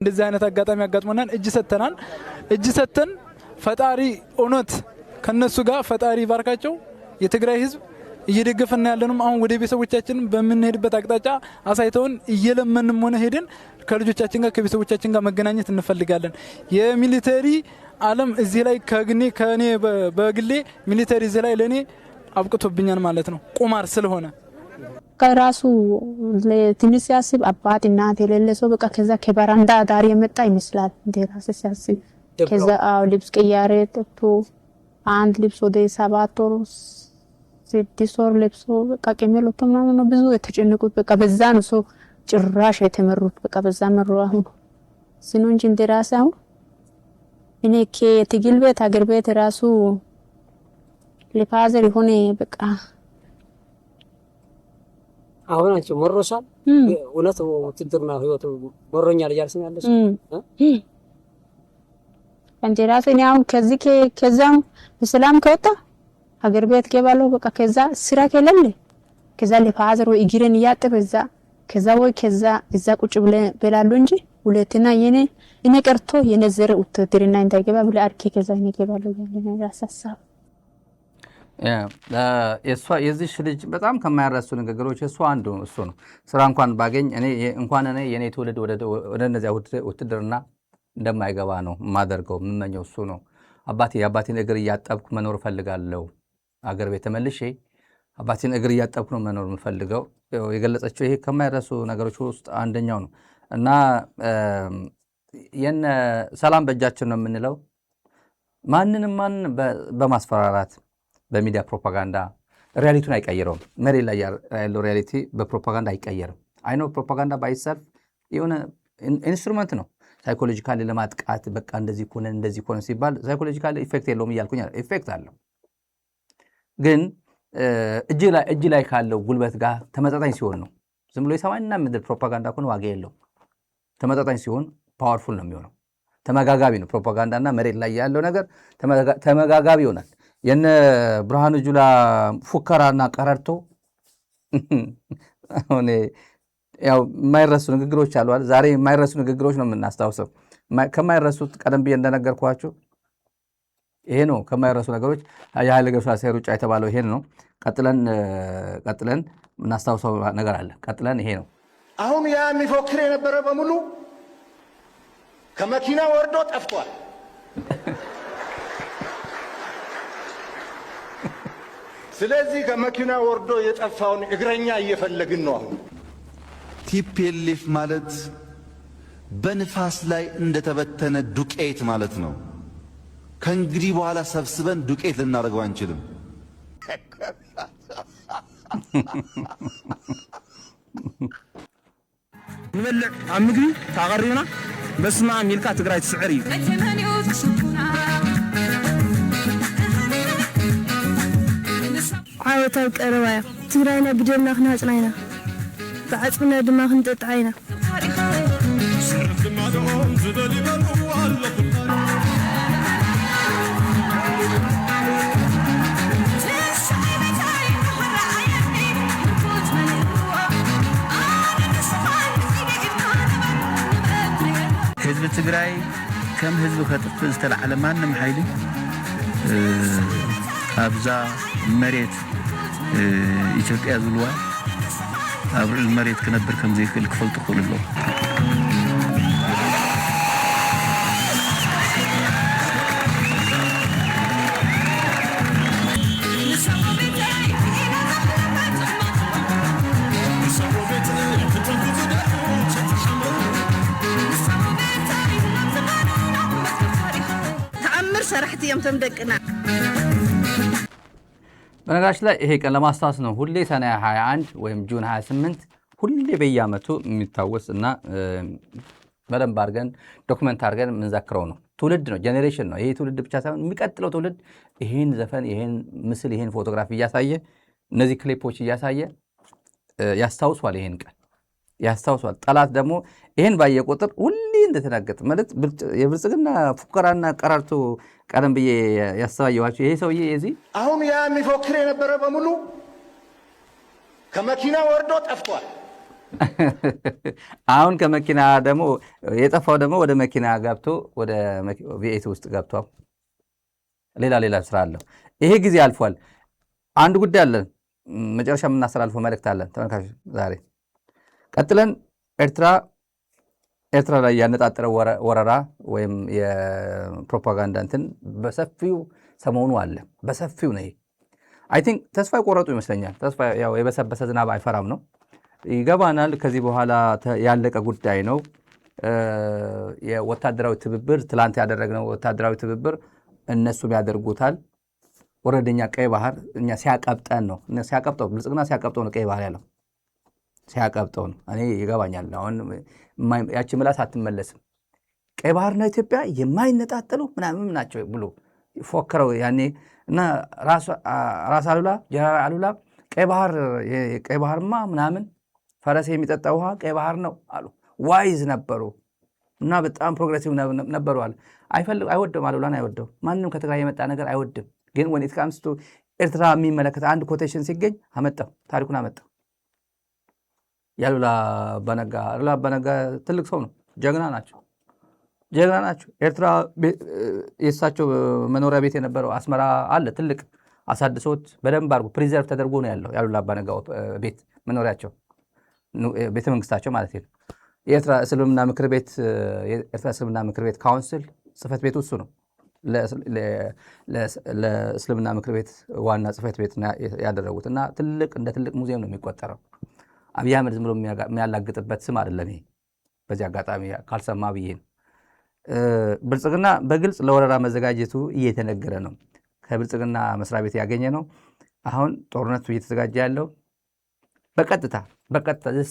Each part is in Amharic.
እንደዚህ አይነት አጋጣሚ አጋጥሞናል እጅ ሰተን ፈጣሪ ኦኖት ከነሱ ጋር ፈጣሪ ባርካቸው የትግራይ ህዝብ እየደገፈና ያለንም አሁን ወደ ቤተሰቦቻችን በመንሄድበት አቅጣጫ አሳይተውን እየለመንም ሆነ ሄደን ከልጆቻችን ጋር ከቤተሰቦቻችን ጋር መገናኘት እንፈልጋለን የሚሊተሪ ዓለም እዚህ ላይ ከኔ በግሌ ሚሊተሪ እዚህ ላይ ለኔ አብቅቶብኛል ማለት ነው ቁማር ስለሆነ ከራሱ ለትንሽ ያስብ አባት እናት የሌለ ሰው በቃ ከዛ ከበራንዳ ዳር የመጣ ይመስላል እንደራስ ሲያስብ ከዛ ልብስ ቀያሬ ተቶ አንድ ልብስ ወደ 7 ወር 6 ወር ልብስ በቃ ከመለቶ ምናምን ነው ብዙ የተጨነቁት በቃ በዛ ነው ሰው ጭራሽ የተመሩት በቃ በዛ መሯሁ ሲኖንጂ እንደራስ አሁን እኔ ከትግል ቤት ሀገር ቤት ራሱ ለፋዘር ሆነ በቃ አሁን አንቺ መሮሻል እውነት ውትድርና ህይወት መሮኛል እያልሽኝ ያለሽ አንጀራስ እኔ አሁን ከዛም በሰላም ከወጣ ሀገር ቤት ገባለሁ በቃ ከዛ ስራ ከሌለ ከዛ ለፋዘር ወይ እግሬን ያጥብ ከዛ ወይ ከዛ እዛ ቁጭ ብላሉ እንጂ ሁለትና እኔ ቀርቶ የነዘረ ውትድርና እንዳይገባ ብለ አርኬ ከዛ እኔ ገባለሁ ያለና ያሳሳብ የዚህ ልጅ በጣም ከማያረሱ ንግግሮች እሱ አንዱ እሱ ነው ስራ እንኳን ባገኝ እኔ የኔ ትውልድ ወደ እነዚያ ውትድርና እንደማይገባ ነው ማደርገው ምመኘው እሱ ነው አባቴን እግር እያጠብኩ መኖር ፈልጋለሁ አገር ቤት ተመልሼ አባቴን እግር እያጠብኩ ነው መኖር የምፈልገው የገለጸችው ይሄ ከማይረሱ ነገሮች ውስጥ አንደኛው ነው እና ሰላም በእጃችን ነው የምንለው ማንንም በማስፈራራት በሚዲያ ፕሮፓጋንዳ ሪያሊቲውን አይቀየረውም መሬት ላይ ያለው ሪያሊቲ በፕሮፓጋንዳ አይቀየርም አይኖ ፕሮፓጋንዳ ባይሰልፍ የሆነ ኢንስትሩመንት ነው ሳይኮሎጂካሊ ለማጥቃት በቃ እንደዚህ ኮነ ሲባል ሳይኮሎጂካሊ ኢፌክት የለውም ይያልኩኝ ኢፌክት አለው ግን እጅ ላይ ካለው ጉልበት ጋር ተመጣጣኝ ሲሆን ነው ዝም ብሎ የሰማይና ምድር ፕሮፓጋንዳ ኮን ዋጋ የለው ተመጣጣኝ ሲሆን ፓወርፉል ነው የሚሆነው ተመጋጋቢ ነው ፕሮፓጋንዳና መሬት ላይ ያለው ነገር ተመጋጋቢ ይሆናል የነ ብርሃኑ ጁላ ፉከራና ቀረርቶ ያው የማይረሱ ንግግሮች አሉ ዛሬ የማይረሱ ንግግሮች ነው የምናስታውሰው ከማይረሱት ቀደም ብዬ እንደነገርኳችሁ ይሄ ነው ከማይረሱ ነገሮች የኃይለ ገብረስላሴ ሩጫ የተባለው ይሄ ነው ቀጥለን እናስታውሰው ነገር አለ ቀጥለን ይሄ ነው አሁን ያ የሚፎክር የነበረ በሙሉ ከመኪና ወርዶ ጠፍቷል ስለዚህ ከመኪና ወርዶ የጠፋውን እግረኛ እየፈለግን ነው አሁን ቲፒኤልኤፍ ማለት በንፋስ ላይ እንደተበተነ ዱቄት ማለት ነው ከእንግዲህ በኋላ ሰብስበን ዱቄት ልናደርገው አንችልም نبلع عمقري تغرينا بسمع ميلكا تقراي تسعري عاوتاك أروايا تقراينا بدلنا خنا صناينا بعصنا دماغ نطعينا حزب تقراي كم حزب خطف استلعل مانم حيلي أبزا مريت إثيوبيا زلوا أبر المريت كنبر كم زي الكفل تقول له سرحت يوم تمدقنا በነገራችን ላይ ይሄ ቀን ለማስታወስ ነው ሁሌ ሰኔ 21 ወይም ጁን 28 ሁሌ በየዓመቱ የሚታወስና በደንብ አድርገን ዶክመንት አድርገን የምንዘክረው ነው ትውልድ ነው ጄኔሬሽን ነው ይሄ ትውልድ ብቻ ሳይሆን የሚቀጥለው ትውልድ ይሄን ዘፈን ይሄን ምስል ይሄን ፎቶግራፊ እያሳየ እነዚህ ክሊፖች እያሳየ ያስታውሷል ይሄን ቀን ያስታውሷል ጠላት ደግሞ ይሄን ባየ ቁጥር ሁሌ እንደተናገጠ ማለት የብልጽግና ፉከራና ቀራርቶ ቀደም ብዬ ያስተዋየዋችሁ ይሄ ሰውዬ እዚህ አሁን ያ የሚፎክር የነበረ በሙሉ ከመኪና ወርዶ ጠፍቷል አሁን ከመኪና ደግሞ የጠፋው ደግሞ ወደ መኪና ገብቶ ወደ ቪኤት ውስጥ ገብቶ ሌላ ስራ አለው። ይሄ ጊዜ አልፏል። አንድ ጉዳይ አለን፣ መጨረሻ የምናስተላልፈው መልእክት አለን ተመልካቾች። ዛሬ ቀጥለን ኤርትራ ላይ ያነጣጠረ ወረራ ወይም የፕሮፓጋንዳ እንትን በሰፊው ሰሞኑ አለ። በሰፊው ነው። አይ ቲንክ ተስፋ የቆረጡ ይመስለኛል። ተስፋ ያው የበሰበሰ ዝናብ አይፈራም ነው። ይገባናል። ከዚህ በኋላ ያለቀ ጉዳይ ነው። የወታደራዊ ትብብር ትላንት ያደረግነው ወታደራዊ ትብብር እነሱም ያደርጉታል። ወረደኛ ቀይ ባህር እኛ ሲያቀብጠን ነው ሲያቀብጠው ብልጽግና ሲያቀብጠው ነው ቀይ ባህር ያለው ሲያቀብጠው ነው። እኔ ይገባኛል። አሁን ያቺ ምላስ አትመለስም። ቀይ ባህርና ኢትዮጵያ የማይነጣጠሉ ምናምን ናቸው ብሎ ፎከረው ያኔ እና ራስ አሉላ ጀነራል አሉላ ቀይ ባህርማ ምናምን ፈረስ የሚጠጣ ውሃ ቀይ ባህር ነው አሉ። ዋይዝ ነበሩ እና በጣም ፕሮግሬሲቭ ነበሩ አለ። አይወደም አሉላን አይወደው። ማንም ከትግራይ የመጣ ነገር አይወድም። ግን ወን ኢት ካምስ ቱ ኤርትራ የሚመለከት አንድ ኮቴሽን ሲገኝ አመጣው፣ ታሪኩን አመጣው። የአሉላ አባነጋ ትልቅ ሰው ነው። ጀግና ናቸው። ኤርትራ የእሳቸው መኖሪያ ቤት የነበረው አስመራ አለ። ትልቅ አሳድሶት በደንብ አድርጎ ፕሪዘርቭ ተደርጎ ነው ያለው የአሉላ አባነጋ ቤት መኖሪያቸው፣ ቤተ መንግስታቸው ማለት ነው። የኤርትራ እስልምና ምክር ቤት ካውንስል ጽህፈት ቤቱ እሱ ነው። ለእስልምና ምክር ቤት ዋና ጽህፈት ቤት ያደረጉት እና እንደ ትልቅ ሙዚየም ነው የሚቆጠረው። አብይ አህመድ ዝም ብሎ የሚያላግጥበት ስም አይደለም ይሄ። በዚህ አጋጣሚ ካልሰማ ብዬ ነው። ብልጽግና በግልጽ ለወረራ መዘጋጀቱ እየተነገረ ነው። ከብልጽግና መስሪያ ቤት ያገኘ ነው። አሁን ጦርነቱ እየተዘጋጀ ያለው በቀጥታ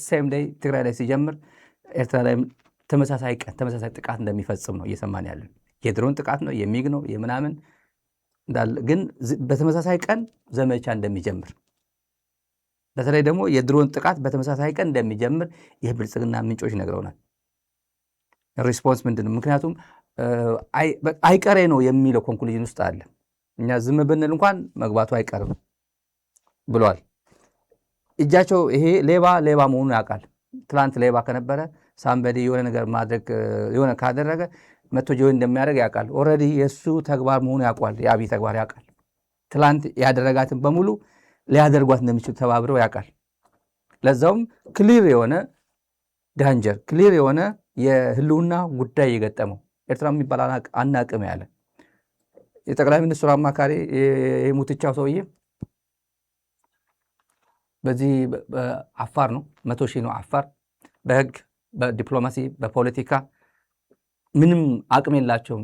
ሴም ዴይ ትግራይ ላይ ሲጀምር ኤርትራ ላይ ተመሳሳይ ጥቃት እንደሚፈጽም ነው እየሰማን ያለን። የድሮን ጥቃት ነው፣ የሚግ ነው፣ የምናምን እንዳለ ግን በተመሳሳይ ቀን ዘመቻ እንደሚጀምር፣ በተለይ ደግሞ የድሮን ጥቃት በተመሳሳይ ቀን እንደሚጀምር የብልጽግና ምንጮች ነግረውናል። ሪስፖንስ ምንድን ነው? ምክንያቱም አይቀሬ ነው የሚለው ኮንክሉዥን ውስጥ አለ። እኛ ዝም ብንል እንኳን መግባቱ አይቀርም ብሏል። እጃቸው ይሄ ሌባ መሆኑን ያውቃል። ትላንት ሌባ ከነበረ ሳምበዲ የሆነ ነገር ማድረግ የሆነ ካደረገ መቶ ጆይን እንደሚያደርግ ያውቃል። ኦልሬዲ የእሱ ተግባር መሆኑ ያውቋል። የአብይ ተግባር ያውቃል። ትላንት ያደረጋትን በሙሉ ሊያደርጓት እንደሚችሉ ተባብረው ያውቃል። ለዛውም ክሊር የሆነ ዳንጀር ክሊር የሆነ የህልውና ጉዳይ የገጠመው ኤርትራ የሚባል አናቅም ያለ የጠቅላይ ሚኒስትሩ አማካሪ የሙትቻው ሰውዬ በዚህ አፋር ነው 100 ሺህ ነው አፋር። በህግ በዲፕሎማሲ በፖለቲካ ምንም አቅም የላቸውም፣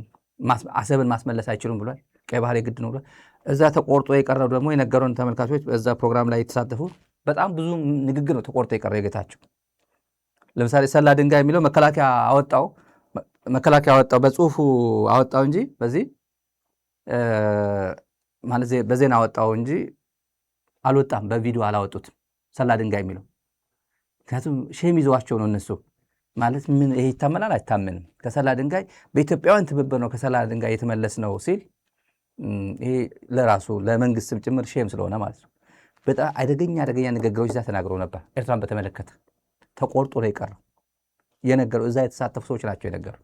አሰብን ማስመለስ አይችሉም ብሏል። ቀይ ባህር የግድ ነው ብሏል። እዛ ተቆርጦ የቀረው ደግሞ የነገሩን ተመልካቾች በዛ ፕሮግራም ላይ የተሳተፉ በጣም ብዙ ንግግር ነው ተቆርጦ የቀረው የጌታቸው። ለምሳሌ ሰላ ድንጋይ የሚለው መከላከያ አወጣው በጽሁፉ አወጣው እንጂ በዚህ ማለት በዜና አወጣው እንጂ አልወጣም፣ በቪዲዮ አላወጡትም ሰላ ድንጋይ የሚለው። ምክንያቱም ሼም ይዘዋቸው ነው እነሱ ማለት ምን ይሄ ይታመናል አይታመንም። ከሰላ ድንጋይ በኢትዮጵያውያን ትብብር ነው ከሰላ ድንጋይ የተመለስ ነው ሲል ይሄ ለራሱ ለመንግስትም ጭምር ሼም ስለሆነ ማለት ነው። በጣም አደገኛ ንግግሮች እዛ ተናግረው ነበር። ኤርትራን በተመለከተ ተቆርጦ ነው የቀረው የነገረው። እዛ የተሳተፉ ሰዎች ናቸው የነገሩ።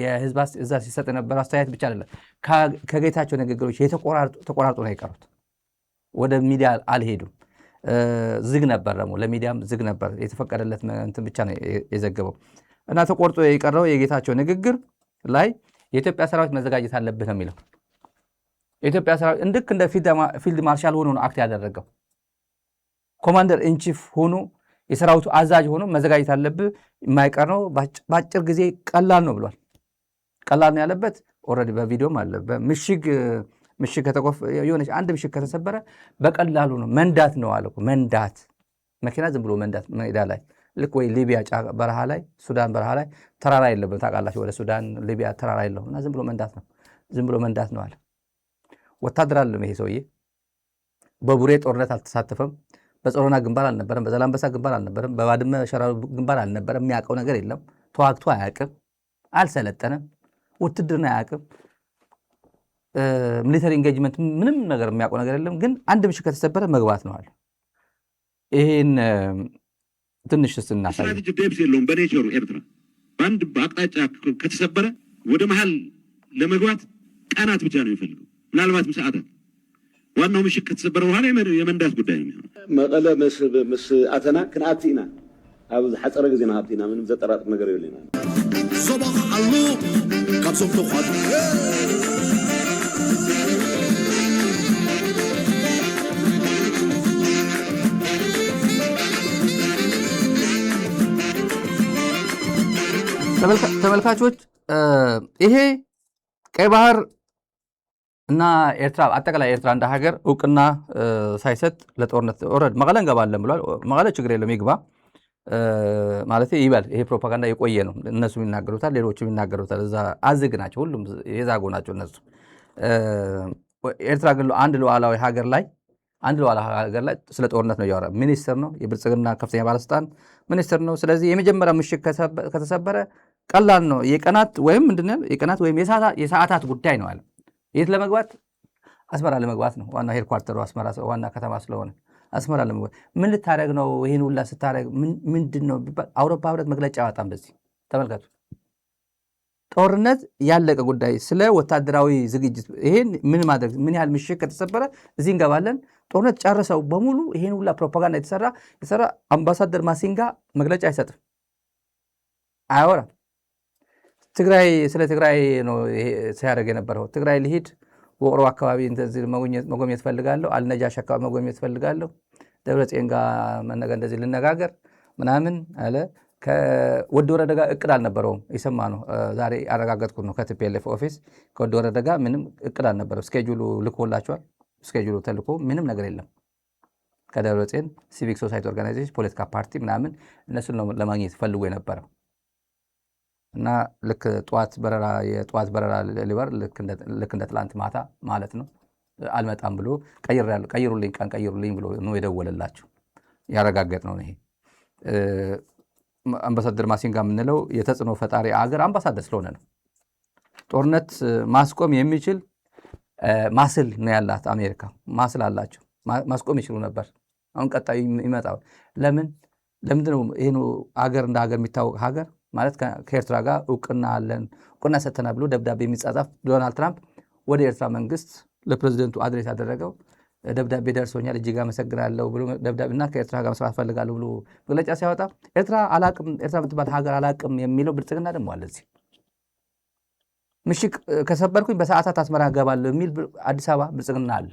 የህዝብ እዛ ሲሰጥ የነበረው አስተያየት ብቻ አይደለም፣ ከጌታቸው ንግግሮች ተቆራርጦ ነው የቀሩት። ወደ ሚዲያ አልሄዱም። ዝግ ነበር፣ ደግሞ ለሚዲያም ዝግ ነበር። የተፈቀደለት እንትን ብቻ ነው የዘገበው እና ተቆርጦ የቀረው የጌታቸው ንግግር ላይ የኢትዮጵያ ሰራዊት መዘጋጀት አለብህ ነው የሚለው። የኢትዮጵያ ሰራዊት ልክ እንደ ፊልድ ማርሻል ሆኖ ነው አክት ያደረገው። ኮማንደር ኢንቺፍ ሆኖ የሰራዊቱ አዛዥ ሆኖ መዘጋጀት አለብህ፣ የማይቀር ነው፣ በአጭር ጊዜ ቀላል ነው ብሏል። ቀላል ነው ያለበት ኦልሬዲ በቪዲዮም አለ። ምሽግ የሆነች አንድ ምሽግ ከተሰበረ በቀላሉ ነው መንዳት ነው አለ። መንዳት መኪና ዝም ብሎ መንዳት ሜዳ ላይ ልክ ወይ ሊቢያ በረሃ ላይ ሱዳን በረሃ ላይ ተራራ የለብን ታውቃላችሁ። ወደ ሱዳን ሊቢያ ተራራ የለውም እና ዝም ብሎ መንዳት ነው አለ። ወታደር አለም ይሄ ሰውዬ። በቡሬ ጦርነት አልተሳተፈም። በጾሮና ግንባር አልነበረም። በዛላምበሳ ግንባር አልነበረም። በባድመ ሸራሮ ግንባር አልነበረም። የሚያውቀው ነገር የለም። ተዋግቶ አያውቅም። አልሰለጠንም። ውትድርና አያውቅም። ሚሊተሪ ኢንጌጅመንት ምንም ነገር የሚያውቀው ነገር የለም። ግን አንድ ምሽግ ከተሰበረ መግባት ነው አለ። ይሄን ትንሽ ስናሳይ ስትራቴጂ ዴፕስ የለውም በኔቸሩ ኤርትራ በአንድ አቅጣጫ ከተሰበረ ወደ መሀል ለመግባት ቀናት ብቻ ነው የሚፈልገው፣ ምናልባትም ሰዓታት። ዋናው ምሽግ ከተሰበረ በኋላ የመንዳት ጉዳይ ነው የሚሆነው። መቀለ ምስ አተና ክንአቲ ኢና ኣብ ዝሓፀረ ግዜ ናብቲ ኢና ምንም ዘጠራጥር ነገር የለና صباح الله كابسون تخوات ተመልካቾች ይሄ ቀይ ባህር እና ኤርትራ አጠቃላይ ኤርትራ እንደ ሀገር እውቅና ሳይሰጥ ለጦርነት ወረድ መቀለ እንገባለን ብሏል። መቀለ ችግር የለም ይግባ ማለት ይበል። ይሄ ፕሮፓጋንዳ የቆየ ነው። እነሱም ይናገሩታል፣ ሌሎችም ይናገሩታል። እዛ አዝግ ናቸው፣ ሁሉም የዛጎ ናቸው እነሱ። ኤርትራ ግን አንድ ሉዓላዊ ሀገር ላይ ስለ ጦርነት ነው እያወራ። ሚኒስትር ነው፣ የብልጽግና ከፍተኛ ባለስልጣን ሚኒስትር ነው። ስለዚህ የመጀመሪያ ምሽግ ከተሰበረ ቀላል ነው። የቀናት ወይም ምንድነው የቀናት ወይም የሰዓታት ጉዳይ ነው አለ። የት ለመግባት? አስመራ ለመግባት ነው። ዋና ሄድኳርተሩ አስመራ ዋና ከተማ ስለሆነ አስመራ ለመግባት። ምን ልታደርግ ነው? ይህን ሁላ ስታደርግ ምንድን ነው ቢባል አውሮፓ ህብረት መግለጫ ያወጣም። በዚህ ተመልከቱ። ጦርነት ያለቀ ጉዳይ ስለ ወታደራዊ ዝግጅት ይሄን ምን ማድረግ ምን ያህል ምሽግ ከተሰበረ እዚህ እንገባለን። ጦርነት ጨርሰው በሙሉ ይሄን ሁላ ፕሮፓጋንዳ የተሰራ አምባሳደር ማሲንጋ መግለጫ አይሰጥም፣ አያወራም። ትግራይ ስለ ትግራይ ነው ሲያደርግ የነበረው። ትግራይ ልሂድ ውቅሮ አካባቢ እንደዚህ መጎብኘት ፈልጋለሁ፣ አልነጃሽ አካባቢ መጎብኘት ፈልጋለሁ፣ ደብረጽዮን ጋር እንደዚህ ልነጋገር ምናምን አለ። ከወድ ወረደ ጋር እቅድ አልነበረውም። የሰማ ነው ዛሬ አረጋገጥኩት ነው ከቲፒኤልኤፍ ኦፊስ። ከወድ ወረደ ጋር ምንም እቅድ አልነበረው። ስኬጁሉ ልኮላቸዋል። ስኬጁሉ ተልኮ ምንም ነገር የለም። ከደብረጽዮን ሲቪክ ሶሳይቲ ኦርጋናይዜሽን ፖለቲካ ፓርቲ ምናምን እነሱን ነው ለማግኘት ፈልጎ የነበረው እና ልክ የጠዋት በረራ ሊበር ልክ እንደ ትላንት ማታ ማለት ነው አልመጣም ብሎ ቀይሩልኝ ቀን ቀይሩልኝ ብሎ ነው የደወለላቸው። ያረጋገጥ ነው ይሄ። አምባሳደር ማሲንጋ የምንለው የተጽዕኖ ፈጣሪ አገር አምባሳደር ስለሆነ ነው። ጦርነት ማስቆም የሚችል ማስል ነው ያላት አሜሪካ። ማስል አላቸው፣ ማስቆም ይችሉ ነበር። አሁን ቀጣዩ ይመጣው ለምንድነው ይሄን አገር እንደ ሀገር የሚታወቅ ሀገር ማለት ከኤርትራ ጋር እውቅና አለን እውቅና ሰጥተናል ብሎ ደብዳቤ የሚጻጻፍ ዶናልድ ትራምፕ ወደ ኤርትራ መንግስት ለፕሬዚደንቱ አድሬስ ያደረገው ደብዳቤ ደርሶኛል እጅግ አመሰግናለሁ ብሎ ደብዳቤና ከኤርትራ ጋር መስራት ፈልጋለሁ ብሎ መግለጫ ሲያወጣ ኤርትራ የምትባል ሀገር አላቅም የሚለው ብልጽግና ደግሞ አለ። እዚህ ምሽግ ከሰበርኩኝ በሰዓታት አስመራ እገባለሁ የሚል አዲስ አበባ ብልጽግና አለ።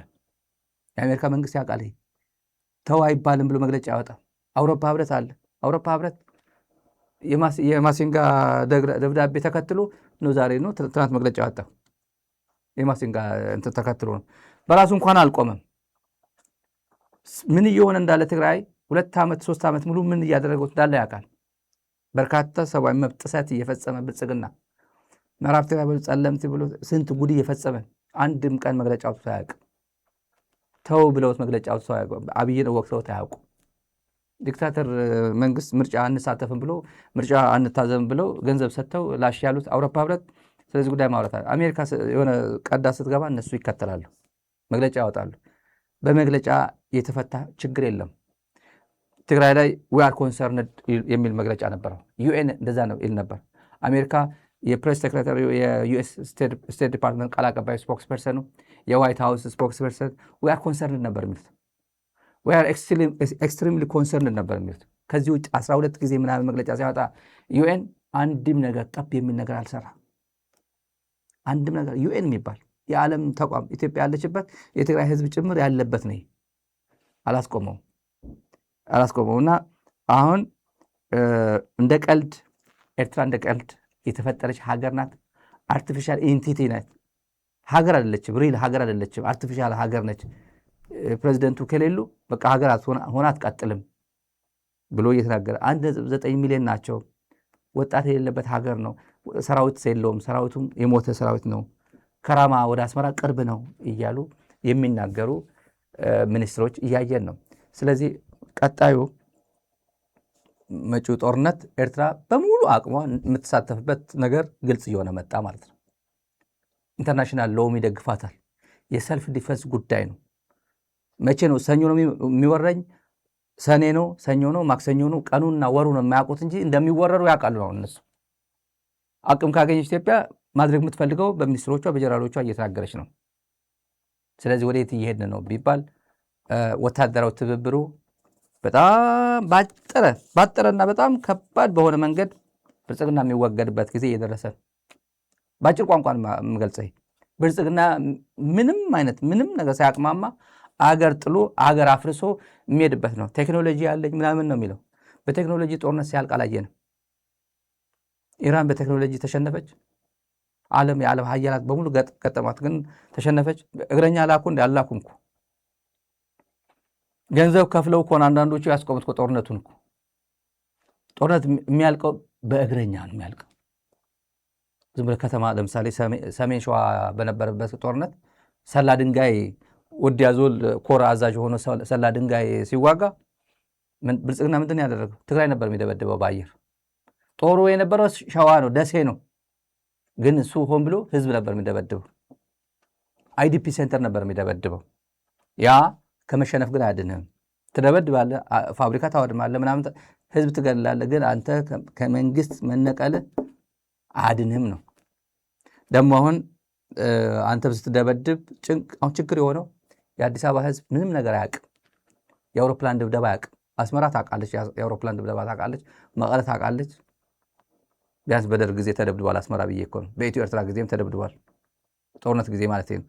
የአሜሪካ መንግስት ያውቃል። ይሄ ተው አይባልም ብሎ መግለጫ ያወጣ። አውሮፓ ህብረት አለ። አውሮፓ ህብረት የማሲንጋ ደብዳቤ ተከትሎ ነው ዛሬ ነው ትናንት መግለጫ ያወጣ። የማሲንጋ እንትን ተከትሎ ነው። በራሱ እንኳን አልቆመም። ምን እየሆነ እንዳለ ትግራይ 2 ዓመት 3 ዓመት ሙሉ ምን እያደረገው እንዳለ ያውቃል። በርካታ ሰብአዊ መብት ጥሰት እየፈጸመ ብልጽግና ምዕራብ ትግራይ ብሎ ጸለምት ብሎ ስንት ጉድ እየፈጸመ አንድም ቀን መግለጫ አውጥቶ አያውቅም። ተው ብለውት መግለጫ አውጥቶ አያውቁም። አብይን ወቅተውት አያውቁም። ዲክታተር መንግስት ምርጫ አንሳተፍም ብሎ ምርጫ አንታዘብም ብለው ገንዘብ ሰጥተው ላሽ ያሉት አውሮፓ ህብረት ስለዚህ ጉዳይ ማውራት አሜሪካ የሆነ ቀዳ ስትገባ እነሱ ይከተላሉ፣ መግለጫ ያወጣሉ። በመግለጫ የተፈታ ችግር የለም። ትግራይ ላይ ዊ አር ኮንሰርንድ የሚል መግለጫ ነበረው። ዩኤን እንደዛ ነው ይል ነበር። አሜሪካ የፕሬስ ሴክሬታሪ የዩኤስ ስቴት ዲፓርትመንት ቃል አቀባይ ስፖክስ ፐርሰኑ የዋይት ሃውስ ስፖክስ ፐርሰን ዊ አር ኮንሰርንድ ነበር የሚሉት። ዊ አር ኤክስትሪምሊ ኮንሰርንድ ነበር የሚሉት። ከዚህ ውጭ 12 ጊዜ ምናምን መግለጫ ሲያወጣ ዩኤን አንድም ነገር ጠብ የሚል ነገር አልሰራ። አንድም ነገር ዩኤን የሚባል የዓለም ተቋም ኢትዮጵያ ያለችበት የትግራይ ህዝብ ጭምር ያለበት ነው። አላስቆመው እና አሁን እንደ ቀልድ ኤርትራ እንደ ቀልድ የተፈጠረች ሀገር ናት። አርቲፊሻል ኢንቲቲ ናት። ሀገር አይደለችም። ሪል ሀገር አይደለችም። አርቲፊሻል ሀገር ነች። ፕሬዚደንቱ ከሌሉ በቃ ሀገር ሆና አትቀጥልም ብሎ እየተናገረ 1.9 ሚሊዮን ናቸው። ወጣት የሌለበት ሀገር ነው። ሰራዊት የለውም። ሰራዊቱም የሞተ ሰራዊት ነው። ከራማ ወደ አስመራ ቅርብ ነው እያሉ የሚናገሩ ሚኒስትሮች እያየን ነው። ስለዚህ ቀጣዩ መጪው ጦርነት ኤርትራ በሙሉ አቅሟ የምትሳተፍበት ነገር ግልጽ እየሆነ መጣ ማለት ነው። ኢንተርናሽናል ሎውም ይደግፋታል። የሰልፍ ዲፌንስ ጉዳይ ነው። መቼ ነው? ሰኞ ነው የሚወረኝ ሰኔ ነው፣ ሰኞ ነው፣ ማክሰኞ ነው፣ ቀኑና ወሩ ነው የማያውቁት እንጂ እንደሚወረሩ ያውቃሉ ነው እነሱ። አቅም ካገኘች ኢትዮጵያ ማድረግ የምትፈልገው በሚኒስትሮቿ በጀነራሎቿ እየተናገረች ነው። ስለዚህ ወዴት እየሄድን ነው ቢባል ወታደራዊ ትብብሩ በጣም ባጠረና በጣም ከባድ በሆነ መንገድ ብልጽግና የሚወገድበት ጊዜ እየደረሰ በአጭር ቋንቋን የምገልጸው ብልጽግና ምንም ነገር ሳያቅማማ አገር ጥሎ አገር አፍርሶ የሚሄድበት ነው። ቴክኖሎጂ ያለኝ ምናምን ነው የሚለው። በቴክኖሎጂ ጦርነት ሲያልቅ አላየንም። ኢራን በቴክኖሎጂ ተሸነፈች። የዓለም ሀያላት በሙሉ ገጠማት፣ ግን ተሸነፈች። እግረኛ ላኩ እንዳላኩም እኮ ገንዘብ ከፍለው እኮ አንዳንዶቹ ያስቆሙት እኮ ጦርነቱን እኮ። ጦርነት የሚያልቀው በእግረኛ ነው የሚያልቀው። ዝም ብለህ ከተማ ለምሳሌ ሰሜን ሸዋ በነበረበት ጦርነት ሰላ ድንጋይ ወዲያ ዞል ኮር አዛዥ ሆኖ ሰላ ድንጋይ ሲዋጋ ብልጽግና ምንድን ያደረገው? ትግራይ ነበር የሚደበድበው በአየር። ጦሩ የነበረው ሸዋ ነው፣ ደሴ ነው። ግን እሱ ሆን ብሎ ህዝብ ነበር የሚደበድበው። አይዲፒ ሴንተር ነበር የሚደበድበው። ያ ከመሸነፍ ግን አያድንህም። ትደበድባለህ፣ ፋብሪካ ታወድማለህ፣ ምናምን ህዝብ ትገድላለህ። ግን አንተ ከመንግስት መነቀልህ አያድንህም ነው። ደግሞ አሁን አንተ ስትደበድብ አሁን ችግር የሆነው የአዲስ አበባ ህዝብ ምንም ነገር አያውቅም። የአውሮፕላን ድብደባ አያውቅም። አስመራ ታውቃለች፣ የአውሮፕላን ድብደባ ታውቃለች። መቀለ ታውቃለች። ቢያንስ በደርግ ጊዜ ተደብድቧል አስመራ ብዬ እኮ ነው። በኢትዮ ኤርትራ ጊዜም ተደብድቧል። ጦርነት ጊዜ ማለት ነው።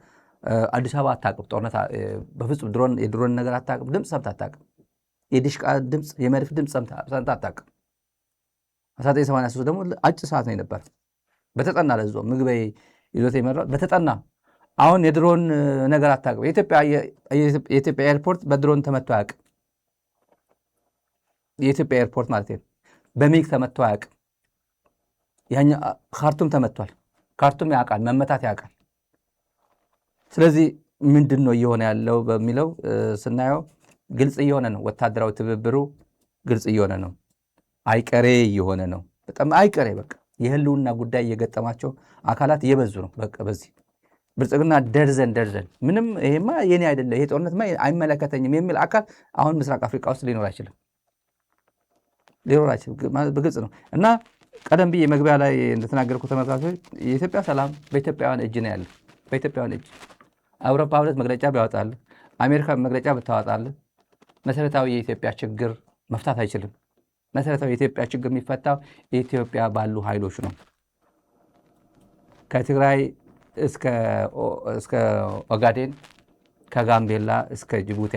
አዲስ አበባ አታውቅም ጦርነት በፍጹም። የድሮን ነገር አታውቅም። ድምፅ ሰምታ አታውቅም። የዲሽቃ ድምፅ፣ የመድፍ ድምፅ ሰምታ አታውቅም። 1983 ደግሞ አጭር ሰዓት ነው የነበር። በተጠና ለዞ ምግበይ ይዞት የመራው በተጠና። አሁን የድሮን ነገር አታውቅም። የኢትዮጵያ ኤርፖርት በድሮን ተመቶ አያውቅም። የኢትዮጵያ ኤርፖርት ማለት ነው በሚግ ተመቶ አያውቅም። ያኛ ካርቱም ተመቷል። ካርቱም ያውቃል፣ መመታት ያውቃል። ስለዚህ ምንድን ነው እየሆነ ያለው በሚለው ስናየው ግልጽ እየሆነ ነው። ወታደራዊ ትብብሩ ግልጽ እየሆነ ነው። አይቀሬ እየሆነ ነው። በጣም አይቀሬ በቃ የህልውና ጉዳይ እየገጠማቸው አካላት እየበዙ ነው። በቃ በዚህ ብልጽግና ደርዘን ምንም ይሄማ የኔ አይደለም ይሄ ጦርነትማ አይመለከተኝም የሚል አካል አሁን ምስራቅ አፍሪካ ውስጥ ሊኖር አይችልም። በግልጽ ነው። እና ቀደም ብዬ መግቢያ ላይ እንደተናገርኩ ተመልካቾች የኢትዮጵያ ሰላም በኢትዮጵያውያን እጅ ነው ያለው። በኢትዮጵያውያን እጅ አውሮፓ ህብረት መግለጫ ቢያወጣል፣ አሜሪካ መግለጫ ብታወጣል መሰረታዊ የኢትዮጵያ ችግር መፍታት አይችልም። መሰረታዊ የኢትዮጵያ ችግር የሚፈታው ኢትዮጵያ ባሉ ኃይሎች ነው። ከትግራይ እስከ ኦጋዴን፣ ከጋምቤላ እስከ ጅቡቲ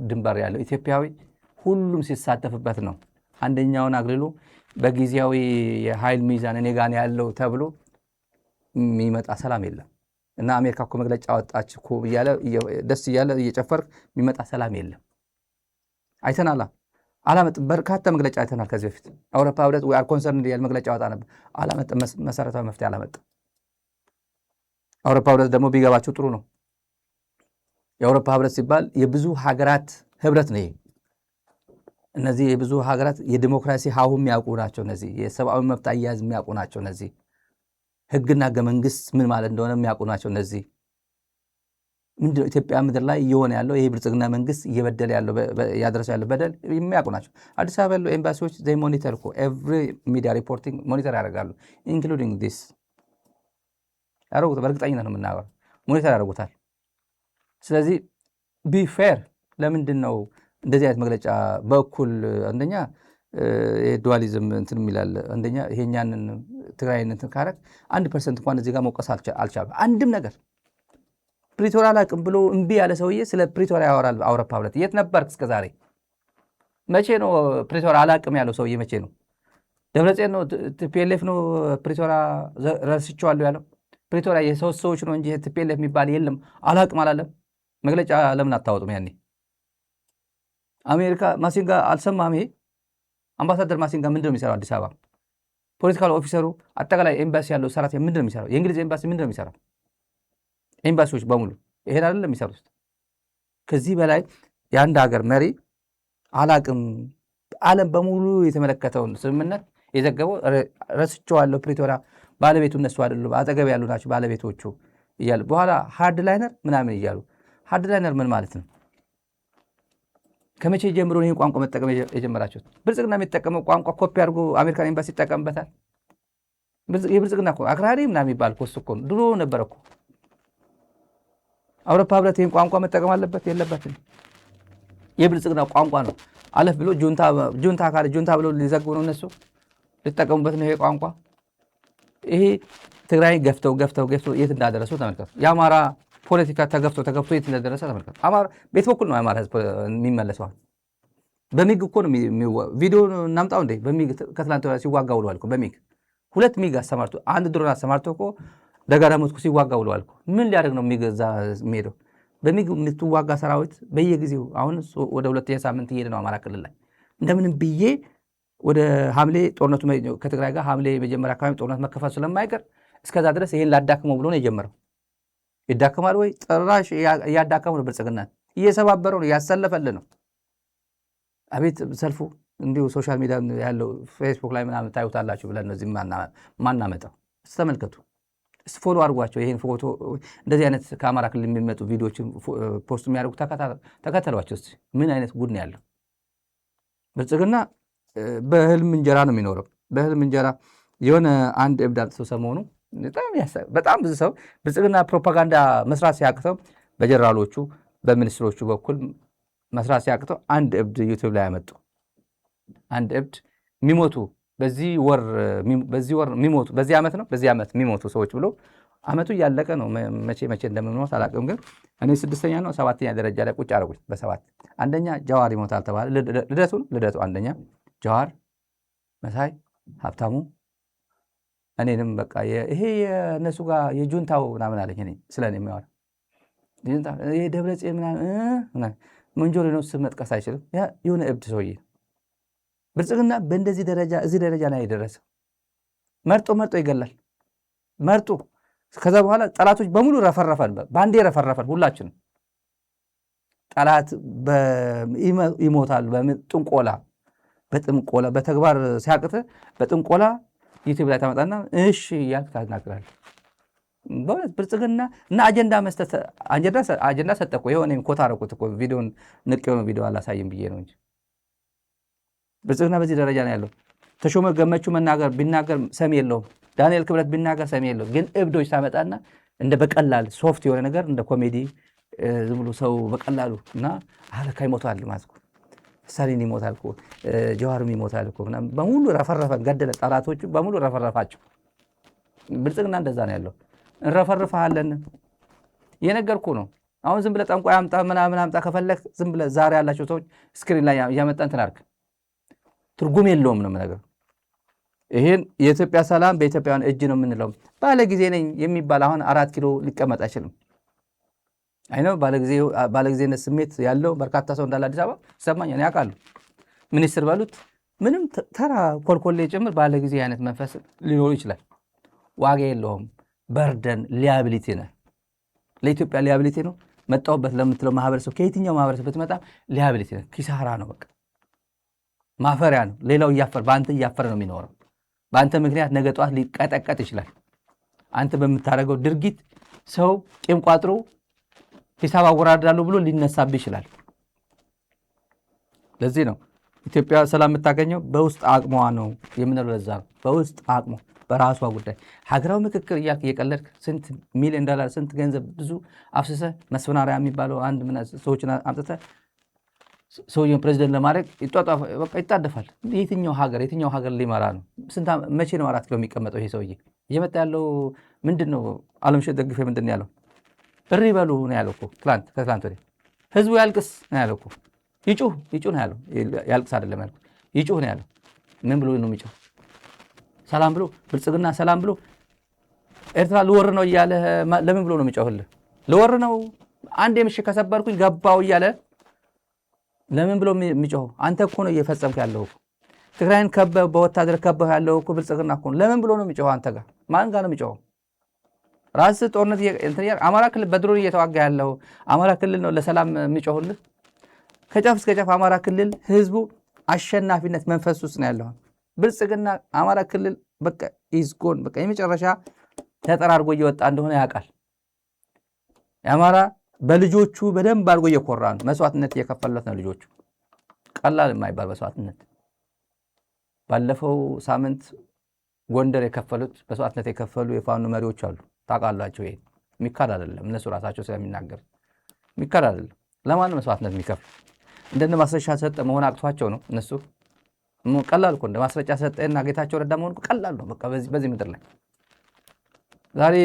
ድንበር ያለው ኢትዮጵያዊ ሁሉም ሲሳተፍበት ነው። አንደኛውን አግልሎ በጊዜያዊ የኃይል ሚዛን እኔ ጋር ያለው ተብሎ የሚመጣ ሰላም የለም። እና አሜሪካ እኮ መግለጫ ወጣች እኮ እያለ ደስ እያለ እየጨፈርክ የሚመጣ ሰላም የለም። አይተናል። አላመጣም። በርካታ መግለጫ አይተናል ከዚህ በፊት። አውሮፓ ህብረት ወይ ኮንሰርን ያለ መግለጫ ወጣ ነበር፣ አላመጣም። መሰረታዊ መፍትሄ አላመጣም። አውሮፓ ህብረት ደግሞ ቢገባቸው ጥሩ ነው። የአውሮፓ ህብረት ሲባል የብዙ ሀገራት ህብረት ነው። እነዚህ የብዙ ሀገራት የዲሞክራሲ ሀሁ የሚያውቁ ናቸው። እነዚህ የሰብአዊ መብት አያያዝ የሚያውቁ ናቸው። እነዚህ ህግና ህገ መንግስት ምን ማለት እንደሆነ የሚያውቁ ናቸው። እነዚህ ምንድነው ኢትዮጵያ ምድር ላይ እየሆነ ያለው ይሄ ብልጽግና መንግስት እየበደለ ያለው ያደረሰ ያለው በደል የሚያውቁ ናቸው። አዲስ አበባ ያለው ኤምባሲዎች ዘይ ሞኒተር እኮ ኤቭሪ ሚዲያ ሪፖርቲንግ ሞኒተር ያደርጋሉ። ኢንክሉዲንግ ዲስ ያደርጉታል። በእርግጠኝነት ነው የምናወራው፣ ሞኒተር ያደርጉታል። ስለዚህ ቢ ፌር ለምንድን ነው እንደዚህ አይነት መግለጫ በእኩል አንደኛ ዱዋሊዝም እንትን የሚላል አንደኛ ይሄኛንን ትግራይን እንትን ካረክ 1% እንኳን እዚህ ጋር መውቀስ አልቻለም። አንድም ነገር ፕሪቶሪያ አላቅም ብሎ እምቢ ያለ ሰውዬ ስለ ፕሪቶሪያ ያወራል። አውሮፓ ህብረት የት ነበርክ እስከ ዛሬ? መቼ ነው ፕሪቶሪያ አላቅም ያለው ሰውዬ? መቼ ነው? ደብረጽዮን ነው ቲፒኤልኤፍ ነው ፕሪቶሪያ ረስቼዋለሁ ያለው? ፕሪቶሪያ የሶስት ሰዎች ነው እንጂ ቲፒኤልኤፍ የሚባል የለም። አላቅም አላለም። መግለጫ ለምን አታወጡም? ያኔ አሜሪካ ማሲንጋ አልሰማም። ይሄ አምባሳደር ማሲንጋ ምንድን ነው የሚሰራው አዲስ አበባ? ፖለቲካል ኦፊሰሩ አጠቃላይ ኤምባሲ ያለው ሰራተኛ ምንድን ነው የሚሰራው? የእንግሊዝ ኤምባሲ ምንድን ነው የሚሰራው? ኤምባሲዎች በሙሉ ይሄን አይደለም የሚሰሩት። ከዚህ በላይ የአንድ ሀገር መሪ አላቅም ዓለም በሙሉ የተመለከተውን ስምምነት የዘገበው ረስቼዋለሁ፣ ፕሪቶሪያ ባለቤቱ እነሱ አይደሉም አጠገብ ያሉ ናቸው ባለቤቶቹ እያሉ በኋላ ሃርድ ላይነር ምናምን እያሉ ሃርድ ላይነር ምን ማለት ነው? ከመቼ ጀምሮ ይሄን ቋንቋ መጠቀም የጀመራችሁት? ብልጽግና የሚጠቀመው ቋንቋ ኮፒ አድርጎ አሜሪካን ኤምባሲ ይጠቀምበታል። የብልጽግና እኮ አክራሪ ምናምን የሚባል እኮ እሱ እኮ ድሮ ነበር እኮ። አውሮፓ ህብረት ይሄን ቋንቋ መጠቀም አለበት የለበትም? የብልጽግና ቋንቋ ነው። አለፍ ብሎ ጁንታ ካለ ጁንታ ብሎ ሊዘግቡ ነው እነሱ ሊጠቀሙበት ነው ይሄ ቋንቋ። ይሄ ትግራይ ገፍተው የት እንዳደረሱ ተመልከቱ። የአማራ ፖለቲካ ተገፍቶ የት እንደደረሰ ተመልከቱ። አማራ ቤት በኩል ነው የአማራ ህዝብ የሚመለሰው። በሚግ እኮ ነው ቪዲዮ እናምጣው እንዴ? በሚግ ከትላንት ሲዋጋ ውለዋል እኮ በሚግ 2 ሚግ አሰማርቶ 1 ድሮን አሰማርቶ እኮ ደጋዳሞት እኮ ሲዋጋ ውለዋል እኮ። ምን ሊያደርግ ነው ሚግ እዛ የሚሄደው? በሚግ የምትዋጋ ሰራዊት በየጊዜው አሁን ወደ 2ኛ ሳምንት እየሄደ ነው አማራ ክልል ላይ። እንደምንም ብዬ ወደ ሐምሌ ጦርነቱ ከትግራይ ጋር ሐምሌ መጀመሪያ አካባቢ ጦርነት መከፈቱ ስለማይቀር እስከዛ ድረስ ይሄን ላዳክመው ብሎ ነው የጀመረው። ይዳከማል ወይ? ጭራሽ እያዳከመው ነው። ብልጽግና እየሰባበረው ነው፣ ያሰለፈልን ነው። አቤት ሰልፉ! እንዲሁ ሶሻል ሚዲያ ያለው ፌስቡክ ላይ ምናምን ታዩታላችሁ ብለን ነው እዚህ ማናመጣው። ተመልከቱ፣ ፎሎ አድርጓቸው። ይሄን ፎቶ እንደዚህ አይነት ከአማራ ክልል የሚመጡ ቪዲዮዎችን ፖስት የሚያደርጉ ተከተሏቸው። እስኪ ምን አይነት ጉድ ነው ያለው? ብልጽግና በህልም እንጀራ ነው የሚኖረው። በህልም እንጀራ የሆነ አንድ እብድ አምጥተው ሰሞኑ በጣም ብዙ ሰው ብልጽግና ፕሮፓጋንዳ መስራት ሲያቅተው በጀነራሎቹ በሚኒስትሮቹ በኩል መስራት ሲያቅተው አንድ እብድ ዩቲዩብ ላይ ያመጡ። አንድ እብድ የሚሞቱ በዚህ ወር የሚሞቱ በዚህ ዓመት ነው በዚህ ዓመት የሚሞቱ ሰዎች ብሎ ዓመቱ እያለቀ ነው። መቼ እንደምንሞት አላውቅም፣ ግን እኔ 6ኛ ነው 7ኛ ደረጃ ላይ ቁጭ አደረጉኝ። በ7 አንደኛ ጀዋር ይሞታል ተባለ። ልደቱ አንደኛ ጀዋር፣ መሳይ፣ ሀብታሙ እኔንም በቃ ይሄ የእነሱ ጋር የጁንታው ምናምን አለኝ። እኔ ስለ እኔ የሚያወራ ይሄ ደብረጽዮን ምናምን መንጆሪ ነው፣ ስም መጥቀስ አይችልም። የሆነ እብድ ሰውዬ ብልጽግና በእንደዚህ ደረጃ እዚህ ደረጃ ላይ የደረሰ መርጦ ይገላል። መርጦ ከዛ በኋላ ጠላቶች በሙሉ ረፈረፈን፣ ባንዴ ረፈረፈን። ሁላችንም ጠላት ይሞታል። በጥንቆላ በተግባር ሲያቅት በጥንቆላ ዩቲዩብ ላይ ታመጣና እሺ እያልክ ታናግራለህ። በእውነት ብልጽግና እና አጀንዳ ሰጠ እኮ። ይኸው እኔም ኮታ አደረኩት እኮ ቪዲዮን ንቄው ነው። ቪዲዮ አላሳይም ብዬ ነው እንጂ ብልጽግና በዚህ ደረጃ ነው ያለው። ተሾመ ገመቹ ቢናገር ሰሚ የለውም። ዳንኤል ክብረት ቢናገር ሰሚ የለውም። ግን እብዶች ታመጣና እንደ በቀላል ሶፍት የሆነ ነገር እንደ ኮሜዲ ዝም ብሎ ሰው በቀላሉ እና አለካ ይሞታል ማለት ነው። ሳሊን ይሞታል እኮ ጀዋርም ይሞታል እኮ ምናምን በሙሉ ረፈረፈን፣ ገደለ። ጠላቶቹ በሙሉ ረፈረፋቸው። ብልጽግና እንደዛ ነው ያለው። እንረፈርፋለን የነገርኩ ነው። አሁን ዝም ብለህ ጠንቋይ አምጣ ምናምን አምጣ ከፈለክ ዝም ብለህ ዛሬ ያላቸው ሰዎች ስክሪን ላይ እያመጣን ትናርክ ትርጉም የለውም ነው ነገር። ይሄን የኢትዮጵያ ሰላም በኢትዮጵያውያን እጅ ነው የምንለው። ባለ ጊዜ ነኝ የሚባል አሁን 4 ኪሎ ሊቀመጥ አይችልም። አይነው ባለጊዜነት ስሜት ያለው በርካታ ሰው እንዳለ አዲስ አበባ ይሰማኛል፣ ያውቃሉ። ሚኒስትር ባሉት ምንም ተራ ኮልኮሌ ጭምር ባለጊዜ አይነት መንፈስ ሊኖሩ ይችላል። ዋጋ የለውም። በርደን ሊያቢሊቲ ነው። ለኢትዮጵያ ሊያቢሊቲ ነው። መጣሁበት ለምትለው ማህበረሰብ ከየትኛው ማህበረሰብ ብትመጣ ሊያቢሊቲ ነው። ኪሳራ ነው። በቃ ማፈሪያ ነው። ሌላው በአንተ እያፈረ ነው የሚኖረው። በአንተ ምክንያት ነገ ጠዋት ሊቀጠቀጥ ይችላል። አንተ በምታደርገው ድርጊት ሰው ቂም ቋጥሮ ሂሳብ አወራርዳለሁ ብሎ ሊነሳብ ይችላል። ለዚህ ነው ኢትዮጵያ ሰላም የምታገኘው በውስጥ አቅሟ ነው የምንለው። ለዛ ነው በውስጥ አቅሟ በራሷ ጉዳይ ሀገራዊ ምክክር እያልክ እየቀለድክ $1 ሚሊዮን ስንት ገንዘብ ብዙ አፍስሰህ መስፈናሪያ የሚባለው አንድ ሰዎችን አምጥተህ ሰውየውን ፕሬዚደንት ለማድረግ ይጣደፋል። የትኛው ሀገር ሊመራ ነው? መቼ ነው 4 ኪሎ የሚቀመጠው ይሄ ሰውዬ? እየመጣ ያለው ምንድን ነው? አለምሸት ደግፌ ምንድን ነው ያለው? እሪ በሉ ነው ያለው እኮ ከትላንት ወዲያ። ህዝቡ ያልቅስ ነው ያለው እኮ። ይጩህ ነው ያለው። ያልቅስ አይደለም ያለው፣ ይጩህ ነው ያለው። ምን ብሎ ነው የሚጮህ? ሰላም ብሎ ብልጽግና ሰላም ብሎ ኤርትራ ልወር ነው እያለ ለምን ብሎ ነው የሚጮህልህ? ልወር ነው አንድ የምሽግ ከሰበርኩኝ ገባው እያለ ለምን ብሎ የሚጮህ? አንተ እኮ ነው እየፈጸምክ ያለው። ትግራይን በወታደር ከበህ ያለው እኮ ብልጽግና እኮ ነው። ለምን ብሎ ነው የሚጮህ? አንተ ጋር ማን ጋር ነው የሚጮህ? ራስህ ጦርነት አማራ ክልል በድሮን እየተዋጋ ያለው አማራ ክልል ነው ለሰላም የሚጮህልህ? ከጫፍ እስከ ጫፍ አማራ ክልል ህዝቡ አሸናፊነት መንፈስ ውስጥ ነው ያለው። ብልጽግና አማራ ክልል በቃ ኢዝጎን በቃ የመጨረሻ ተጠራርጎ እየወጣ እንደሆነ ያውቃል። የአማራ በልጆቹ በደንብ አድርጎ እየኮራ ነው። መስዋዕትነት እየከፈለት ነው ልጆቹ። ቀላል የማይባል መስዋዕትነት ባለፈው ሳምንት ጎንደር የከፈሉት መስዋዕትነት የከፈሉ የፋኖ መሪዎች አሉ። ታውቃላችሁ። ይሄ የሚካድ አይደለም። እነሱ ራሳቸው ስለሚናገር የሚካድ አይደለም። ለማን መስዋዕትነት የሚከፍሉ እንደነ ማስረሻ ሰጠ መሆን አቅቷቸው ነው እነሱ። ቀላል እኮ እንደ ማስረሻ ሰጠና ጌታቸው ረዳ መሆን ቀላል ነው። በቃ በዚህ ምድር ላይ ዛሬ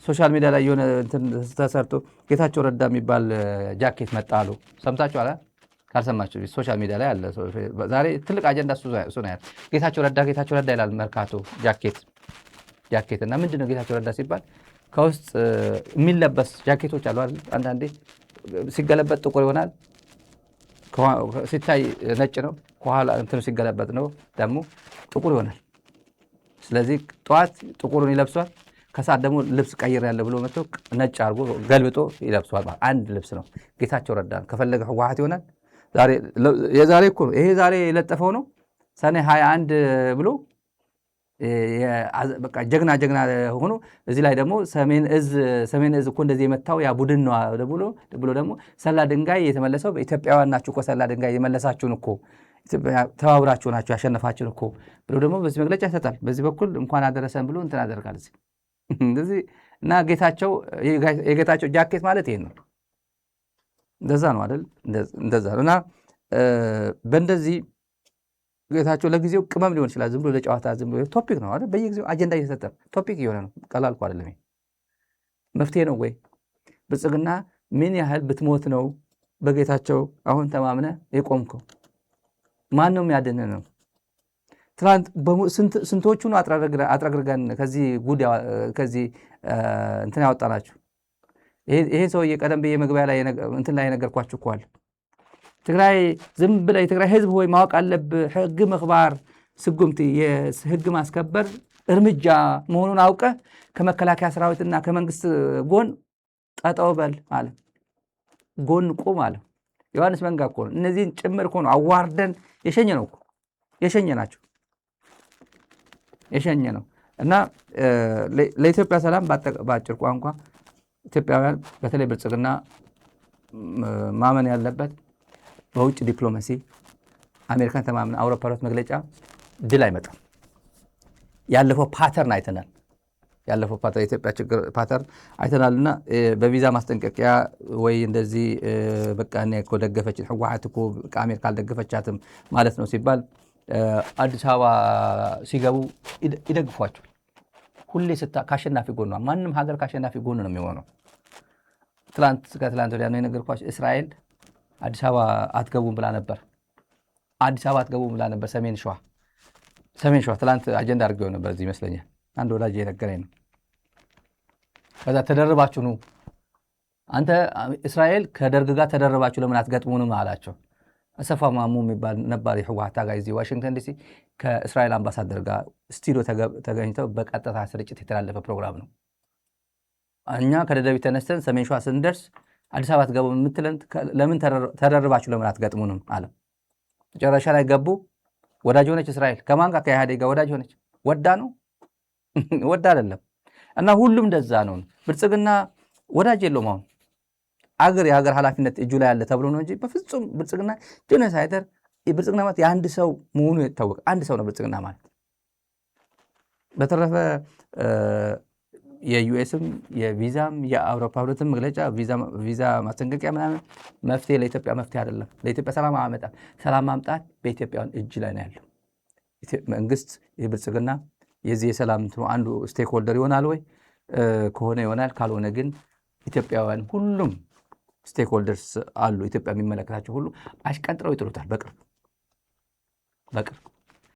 ሶሻል ሚዲያ ላይ የሆነ እንትን ተሰርቶ ጌታቸው ረዳ የሚባል ጃኬት መጣሉ ሰምታችኋል? ካልሰማችሁ ሶሻል ሚዲያ ላይ አለ። ዛሬ ትልቅ አጀንዳ እሱ ነው ያለው። ጌታቸው ረዳ ይላል መርካቶ ጃኬት እና ምንድነው ጌታቸው ረዳ ሲባል ከውስጥ የሚለበስ ጃኬቶች አሉ አይደል? አንዳንዴ ሲገለበጥ ጥቁር ይሆናል፣ ሲታይ ነጭ ነው፣ ከኋላ እንትን ሲገለበጥ ነው ደግሞ ጥቁር ይሆናል። ስለዚህ ጠዋት ጥቁሩን ይለብሷል፣ ከሰዓት ደግሞ ልብስ ቀይር ያለ ብሎ መጥቶ ነጭ አድርጎ ገልብጦ ይለብሷል። አንድ ልብስ ነው። ጌታቸው ረዳ ከፈለገ ህወሓት ይሆናል። የዛሬ እኮ ይሄ ዛሬ የለጠፈው ነው ሰኔ 21 ብሎ በቃ ጀግና ሆኖ እዚህ ላይ ደግሞ ሰሜን እዝ እኮ እንደዚህ የመታው ያ ቡድን ነው ብሎ ደግሞ ሰላ ድንጋይ የተመለሰው በኢትዮጵያውያን ናችሁ እኮ ሰላ ድንጋይ የመለሳችሁን እኮ ተባብራችሁ ናችሁ ያሸነፋችሁን እኮ ብሎ ደግሞ በዚህ መግለጫ ይሰጣል። በዚህ በኩል እንኳን አደረሰን ብሎ እንትን ያደርጋል እንደዚህ እና የጌታቸው ጃኬት ማለት ይሄን ነው። እንደዛ ነው አይደል? እንደዛ ነው። እና በእንደዚህ ጌታቸው ለጊዜው ቅመም ሊሆን ይችላል። ዝም ብሎ ለጨዋታ ዝም ብሎ ቶፒክ ነው አይደል? በየጊዜው አጀንዳ እየሰጠ ቶፒክ እየሆነ ነው። ቀላል እኮ አይደለም። መፍትሄ ነው ወይ? ብልጽግና ምን ያህል ብትሞት ነው በጌታቸው አሁን ተማምነ የቆምከው? ማን ነው የሚያድንህ ነው? ትናንት ስንቶቹ ነው አጥረግርገን ከዚህ ጉድ ከዚህ እንትን ያወጣናችሁ? ይሄ ሰውዬ ቀደም ብዬ መግቢያ ላይ እንትን ላይ የነገርኳችሁ እኮ አለ። ትግራይ ዝም ብለህ የትግራይ ህዝብ ሆይ ማወቅ አለብህ፣ ህግ ምክባር ስጉምቲ የህግ ማስከበር እርምጃ መሆኑን አውቀህ ከመከላከያ ሰራዊትና ከመንግስት ጎን ጠጠው በል አለ። ጎን ቁም አለ። ዮሐንስ መንጋ እኮ ነው እነዚህን ጭምር እኮ ነው አዋርደን የሸኘ ነው እኮ የሸኘ ናቸው የሸኘ ነው። እና ለኢትዮጵያ ሰላም በአጭር ቋንቋ ኢትዮጵያውያን በተለይ ብልጽግና ማመን ያለበት በውጭ ዲፕሎማሲ አሜሪካን ተማምነ አውሮፓ ህብረት መግለጫ ድል አይመጣም። ያለፈው ፓተርን አይተናል። የኢትዮጵያ ችግር ፓተርን አይተናልና በቪዛ ማስጠንቀቂያ ወይ እንደዚህ በቃ እኔ እኮ ደገፈች ህወሓት እኮ አሜሪካ አልደገፈቻትም ማለት ነው ሲባል አዲስ አበባ ሲገቡ ይደግፏቸው። ሁሌ ካሸናፊ ጎኗ ማንም ሀገር ካሸናፊ ጎን ነው የሚሆነው። ከትላንት ወዲያ ነው የነገርኳቸው። እስራኤል አዲስ አበባ አትገቡም ብላ ነበር። ሰሜን ሸዋ ትላንት አጀንዳ አድርገው ነበር። እዚህ ይመስለኛል አንድ ወዳጅ የነገረኝ ነው። ከዛ ተደርባችሁ ነው አንተ እስራኤል ከደርግ ጋር ተደርባችሁ ለምን አትገጥሙንም አላቸው። አሰፋ ማሙ የሚባል ነባር የህወሓት ታጋይ እዚህ ዋሽንግተን ዲሲ ከእስራኤል አምባሳደር ጋር ስቱዲዮ ተገኝተው በቀጥታ ስርጭት የተላለፈ ፕሮግራም ነው። እኛ ከደደቢት ተነስተን ሰሜን ሸዋ ስንደርስ አዲስ አበባ ትገቡ የምትለን ለምን ተደርባችሁ ለምን አትገጥሙንም አለ። መጨረሻ ላይ ገቡ። ወዳጅ ሆነች እስራኤል። ከማን ጋር? ከኢህአዴግ ጋር ወዳጅ ሆነች። ወዳ ነው ወዳ አይደለም። እና ሁሉም እንደዛ ነው። ብልጽግና ወዳጅ የለውም። አሁን የሀገር ኃላፊነት እጁ ላይ ያለ ተብሎ ነው እንጂ በፍጹም ብልጽግና ጄኖሳይደር ብልጽግና ማለት የአንድ ሰው መሆኑ የታወቀ አንድ ሰው ነው ብልጽግና ማለት። በተረፈ የዩኤስም የቪዛም የአውሮፓ ህብረትም መግለጫ ቪዛ ማስጠንቀቂያ ምናምን መፍትሄ ለኢትዮጵያ መፍትሄ አይደለም። ለኢትዮጵያ ሰላም ማምጣት በኢትዮጵያውያን እጅ ላይ ነው ያለው። መንግስት የብልጽግና የዚህ የሰላም አንዱ ስቴክሆልደር ይሆናል ወይ? ከሆነ ይሆናል፣ ካልሆነ ግን ኢትዮጵያውያን ሁሉም ስቴክሆልደርስ አሉ። ኢትዮጵያ የሚመለከታቸው ሁሉ አሽቀንጥረው ይጥሉታል በቅርብ